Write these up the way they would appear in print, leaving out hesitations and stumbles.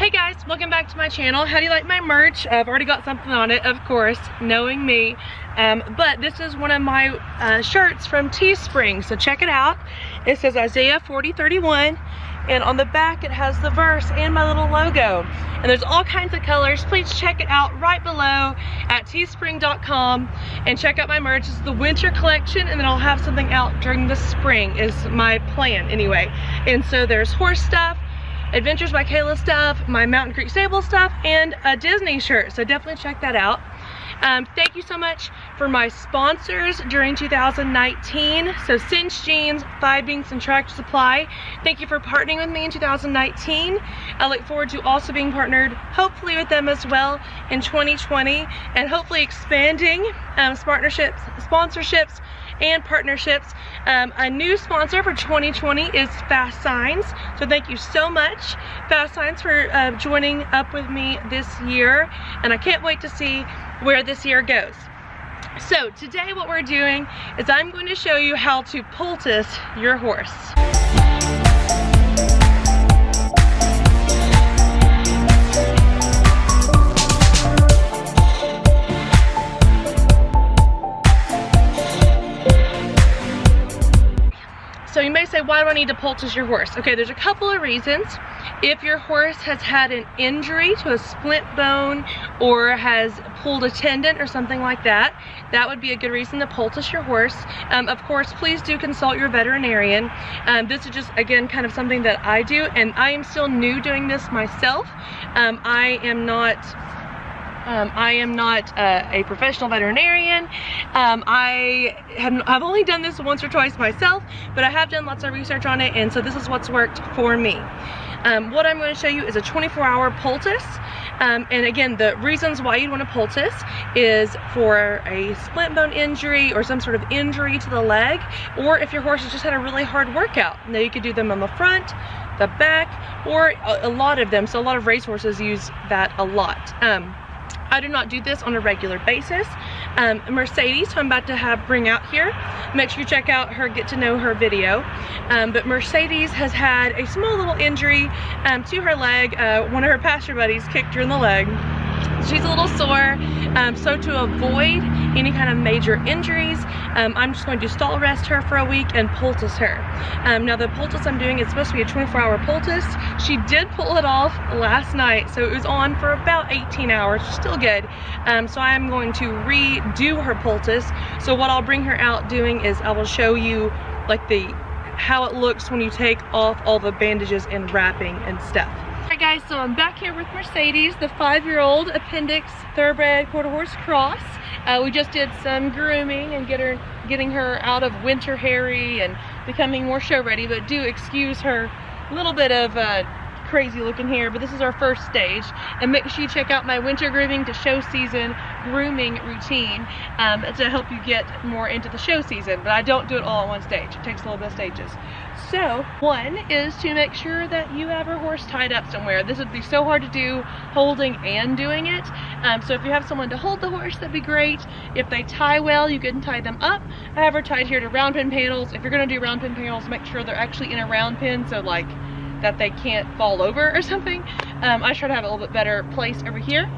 Hey guys, welcome back to my channel. How do you like my merch? I've already got something on it, of course, knowing me. But this is one of my shirts from Teespring, so check it out. It says Isaiah 40:31, and on the back it has the verse and my little logo. And there's all kinds of colors. Please check it out right below at teespring.com and check out my merch. It's the winter collection, and then I'll have something out during the spring is my plan anyway. And so there's horse stuff, Adventures by Kayla stuff, my Mountain Creek Stable stuff, and a Disney shirt, so definitely check that out. Thank you so much for my sponsors during 2019. So Satin Sheen, Fiebings, and Tractor Supply. Thank you for partnering with me in 2019. I look forward to also being partnered, hopefully with them as well in 2020, and hopefully expanding sponsorships, and partnerships. A new sponsor for 2020 is Fast Signs, so thank you so much, Fast Signs, for joining up with me this year, and I can't wait to see where this year goes. So today what we're doing is I'm going to show you how to poultice your horse. So you may say, why do I need to poultice your horse? Okay, there's a couple of reasons. If your horse has had an injury to a splint bone or has pulled a tendon or something like that, that would be a good reason to poultice your horse. Of course, please do consult your veterinarian. This is just, again, kind of something that I do, and I am still new doing this myself. I am not a professional veterinarian. I've only done this once or twice myself, but I have done lots of research on it, and so this is what's worked for me. What I'm going to show you is a 24-hour poultice. And again, the reasons why you'd want to poultice is for a splint bone injury or some sort of injury to the leg, or if your horse has just had a really hard workout. Now you could do them on the front, the back, or a lot of them. So a lot of racehorses use that a lot. I do not do this on a regular basis. Mercedes, who I'm about to bring out here, make sure you check out her Get to Know Her video. But Mercedes has had a small little injury to her leg. One of her pasture buddies kicked her in the leg. She's a little sore, so to avoid any kind of major injuries, I'm just going to stall rest her for a week and poultice her. Now the poultice I'm doing is supposed to be a 24-hour poultice. She did pull it off last night, so it was on for about 18 hours, still good. So I'm going to redo her poultice. So what I'll bring her out doing is I will show you like how it looks when you take off all the bandages and wrapping and stuff. Alright guys, so I'm back here with Mercedes, the 5-year-old appendix thoroughbred quarter horse cross. We just did some grooming and getting her out of winter hairy and becoming more show ready, but do excuse her little bit of crazy looking hair, but this is our first stage. And make sure you check out my winter grooming to show season grooming routine to help you get more into the show season, but I don't do it all in one stage. It takes a little bit of stages. So one is to make sure that you have your horse tied up somewhere. This would be so hard to do holding and doing it. So if you have someone to hold the horse, that'd be great. If they tie well, you can tie them up. I have her tied here to round pin panels. If you're going to do round pin panels, make sure they're actually in a round pin, so like that they can't fall over or something. I try to have a little bit better place over here.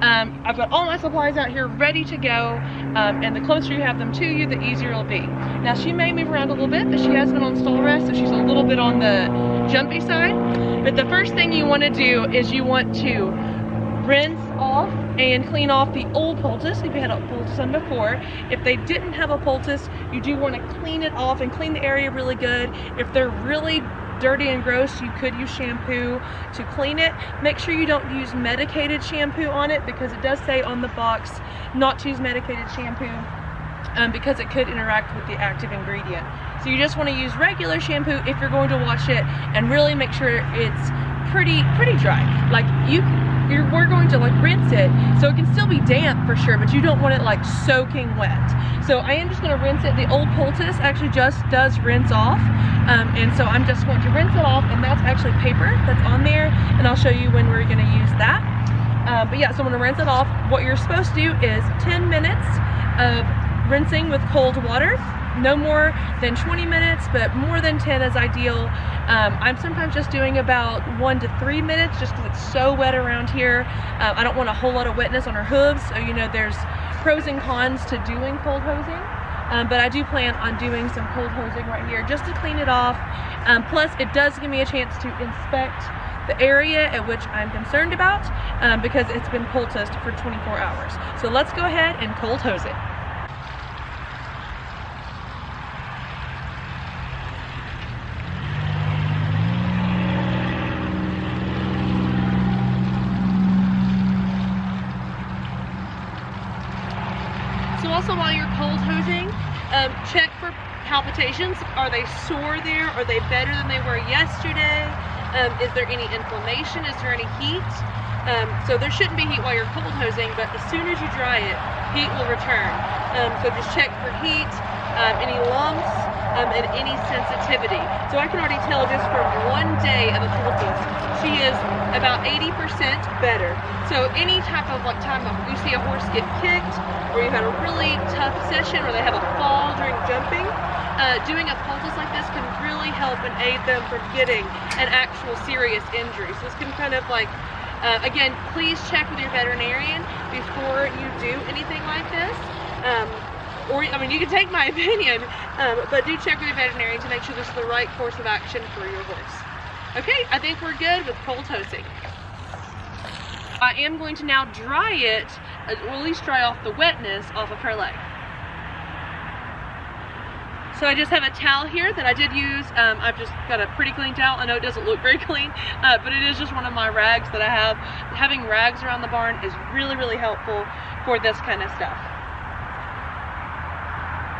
I've got all my supplies out here ready to go, and the closer you have them to you, the easier it'll be. Now she may move around a little bit, but she has been on stall rest, so she's a little bit on the jumpy side. But the first thing you want to do is you want to rinse off and clean off the old poultice if you had a poultice on before. If they didn't have a poultice, you do want to clean it off and clean the area really good. If they're really dirty and gross, you could use shampoo to clean it. Make sure you don't use medicated shampoo on it, because it does say on the box not to use medicated shampoo because it could interact with the active ingredient. So you just want to use regular shampoo if you're going to wash it, and really make sure it's pretty dry. Like we're going to like rinse it, so it can still be damp for sure, but you don't want it like soaking wet. So I am just going to rinse it. The old poultice actually just does rinse off, and so I'm just going to rinse it off, and that's actually paper that's on there, and I'll show you when we're going to use that. But yeah, so I'm going to rinse it off. What you're supposed to do is 10 minutes of rinsing with cold water. no more than 20 minutes, but more than 10 is ideal. I'm sometimes just doing about 1 to 3 minutes just because it's so wet around here. I don't want a whole lot of wetness on her hooves, so you know there's pros and cons to doing cold hosing. But I do plan on doing some cold hosing right here just to clean it off. Plus it does give me a chance to inspect the area at which I'm concerned about because it's been poulticed for 24 hours. So let's go ahead and cold hose it. So also while you're cold hosing, check for palpitations. Are they sore there? Are they better than they were yesterday? Is there any inflammation? Is there any heat? So there shouldn't be heat while you're cold hosing, but as soon as you dry it, heat will return. So just check for heat, any lumps, and any sensitivity. So I can already tell just from 1 day of a poultice, she is about 80% better. So any type of time of you see a horse get kicked, or you've had a really tough session, or they have a fall during jumping, doing a poultice like this can really help and aid them from getting an actual serious injury. So this can kind of again, please check with your veterinarian before you do anything like this. Or, I mean, you can take my opinion, but do check with your veterinarian to make sure this is the right course of action for your horse. Okay, I think we're good with cold hosing. I am going to now dry it, or at least dry off the wetness off of her leg. So I just have a towel here that I did use. I've just got a pretty clean towel. I know it doesn't look very clean, but it is just one of my rags that I have. Having rags around the barn is really, really helpful for this kind of stuff.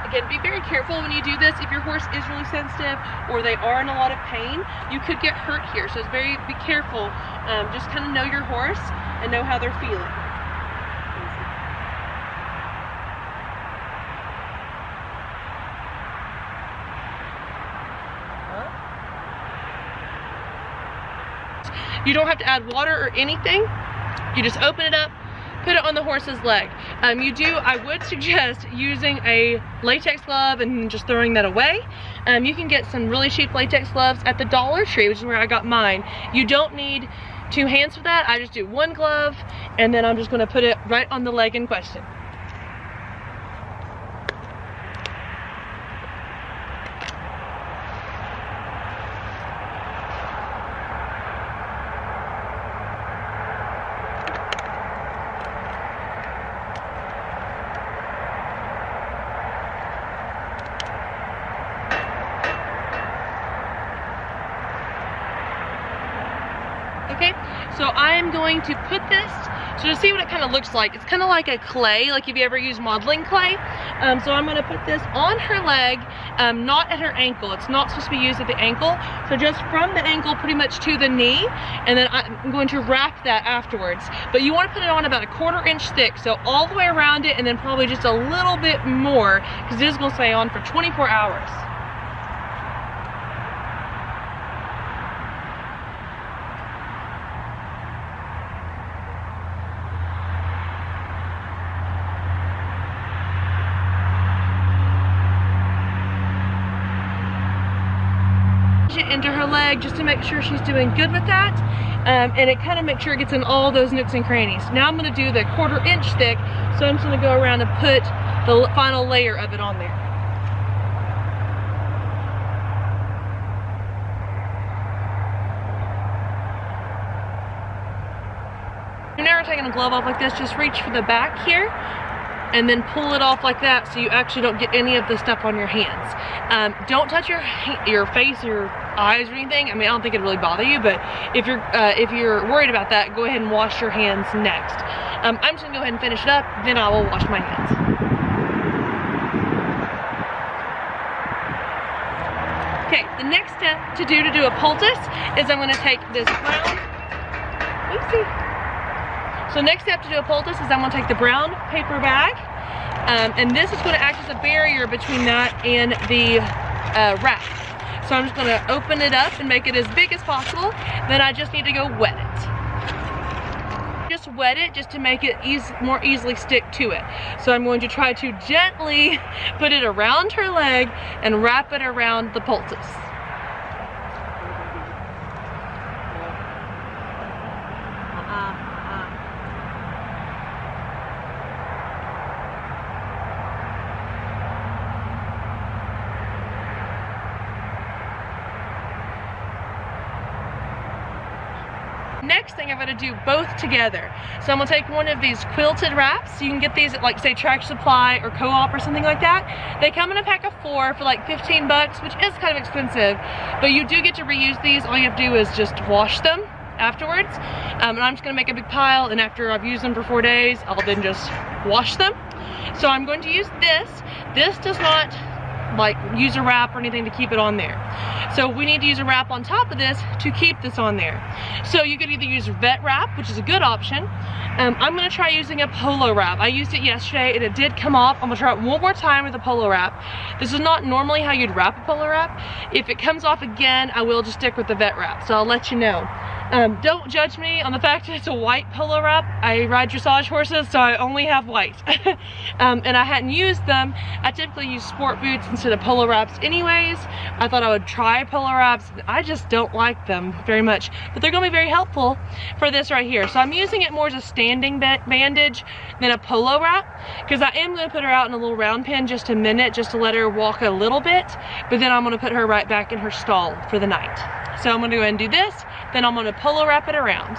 Again, be very careful when you do this. If your horse is really sensitive or they are in a lot of pain, you could get hurt here. So be careful. Just kind of know your horse and know how they're feeling. You don't have to add water or anything. You just open it up, put it on the horse's leg. I would suggest using a latex glove and just throwing that away. You can get some really cheap latex gloves at the Dollar Tree, which is where I got mine. You don't need 2 hands for that. I just do 1 glove, and then I'm just gonna put it right on the leg in question. Okay, so I am going to put this, so to see what it kind of looks like, it's kind of like a clay, like if you ever use modeling clay. So I'm going to put this on her leg, not at her ankle. It's not supposed to be used at the ankle. So just from the ankle pretty much to the knee, and then I'm going to wrap that afterwards. But you want to put it on about a 1/4 inch thick, so all the way around it, and then probably just a little bit more, because it is going to stay on for 24 hours. Into her leg just to make sure she's doing good with that, and it kind of makes sure it gets in all those nooks and crannies. Now I'm going to do the 1/4 inch thick, so I'm just going to go around and put the final layer of it on there. You're never taking a glove off like this, just reach for the back here and then pull it off like that so you actually don't get any of the stuff on your hands. Don't touch your face, your eyes or anything. I mean, I don't think it'd really bother you, but if you're worried about that, go ahead and wash your hands next. I'm just gonna go ahead and finish it up, then I will wash my hands. Okay, the next step to do a poultice is I'm gonna take this brown, oopsie. So next step to do a poultice is I'm going to take the brown paper bag, and this is going to act as a barrier between that and the wrap. So I'm just going to open it up and make it as big as possible. Then I just need to go wet it. Just just wet it just to make it more easily stick to it. So I'm going to try to gently put it around her leg and wrap it around the poultice. Next thing, I'm going to do both together. So I'm going to take one of these quilted wraps. You can get these at, like, say, Tractor Supply or Co-op or something like that. They come in a pack of 4 for like 15 bucks, which is kind of expensive, but you do get to reuse these. All you have to do is just wash them afterwards. And I'm just going to make a big pile, and after I've used them for 4 days, I'll then just wash them. So I'm going to use this. This does not like use a wrap or anything to keep it on there. So we need to use a wrap on top of this to keep this on there. So you could either use vet wrap, which is a good option. I'm gonna try using a polo wrap. I used it yesterday and it did come off. I'm gonna try it one more time with a polo wrap. This is not normally how you'd wrap a polo wrap. If it comes off again, I will just stick with the vet wrap. So I'll let you know. Don't judge me on the fact that it's a white polo wrap. I ride dressage horses, so I only have white. And I hadn't used them. I typically use sport boots instead of polo wraps anyways. I thought I would try polo wraps. I just don't like them very much, but they're gonna be very helpful for this right here. So I'm using it more as a standing bandage than a polo wrap, because I am gonna put her out in a little round pen just a minute, just to let her walk a little bit, but then I'm gonna put her right back in her stall for the night. So I'm gonna go ahead and do this, then I'm gonna polo wrap it around.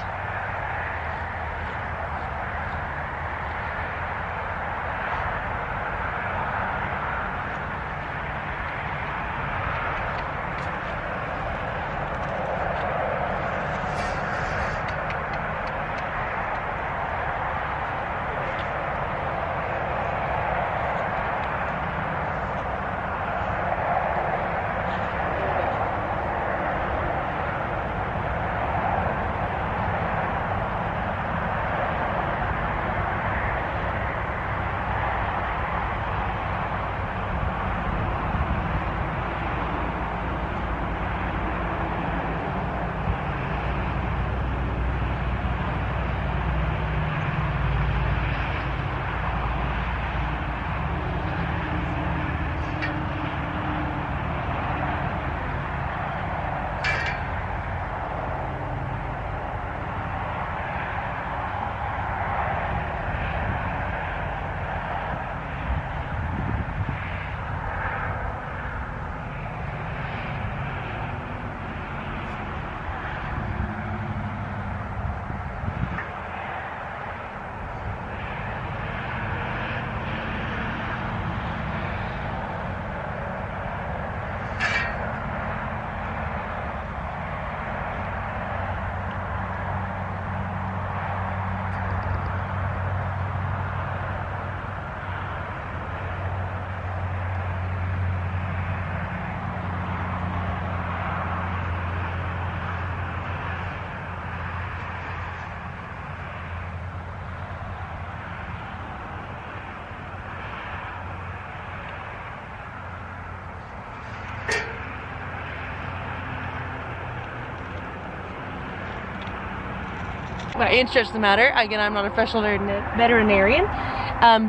By any stretch of the matter. Again, I'm not a professional veterinarian,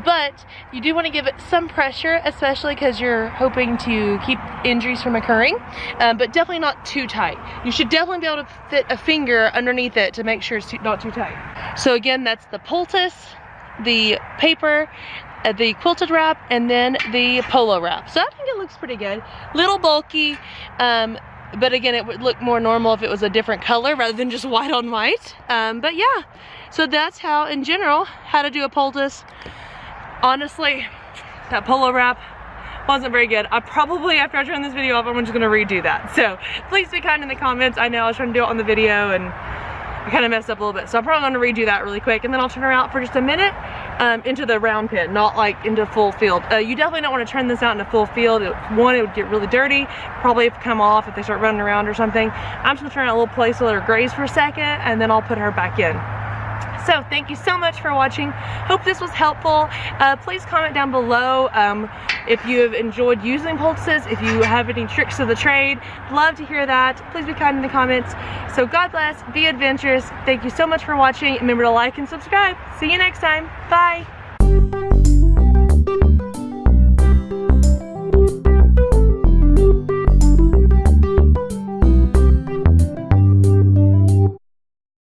but you do want to give it some pressure, especially because you're hoping to keep injuries from occurring, but definitely not too tight. You should definitely be able to fit a finger underneath it to make sure it's not too tight. So again, that's the poultice, the paper, the quilted wrap, and then the polo wrap. So I think it looks pretty good. Little bulky, but again, it would look more normal if it was a different color rather than just white on white. But yeah, so that's how, in general, how to do a poultice. Honestly, that polo wrap wasn't very good. I probably, after I turn this video off, I'm just gonna redo that. So please be kind in the comments. I know I was trying to do it on the video and I kind of messed up a little bit. So I'm probably gonna redo that really quick, and then I'll turn her out for just a minute into the round pen, not like into full field. You definitely don't want to turn this out into full field. One, it would get really dirty, probably have to come off if they start running around or something. I'm just gonna turn out a little place to let her graze for a second, and then I'll put her back in. So thank you so much for watching. Hope this was helpful. Please comment down below if you have enjoyed using poultices, if you have any tricks of the trade. Love to hear that. Please be kind in the comments. So God bless, be adventurous. Thank you so much for watching. Remember to like and subscribe. See you next time. Bye.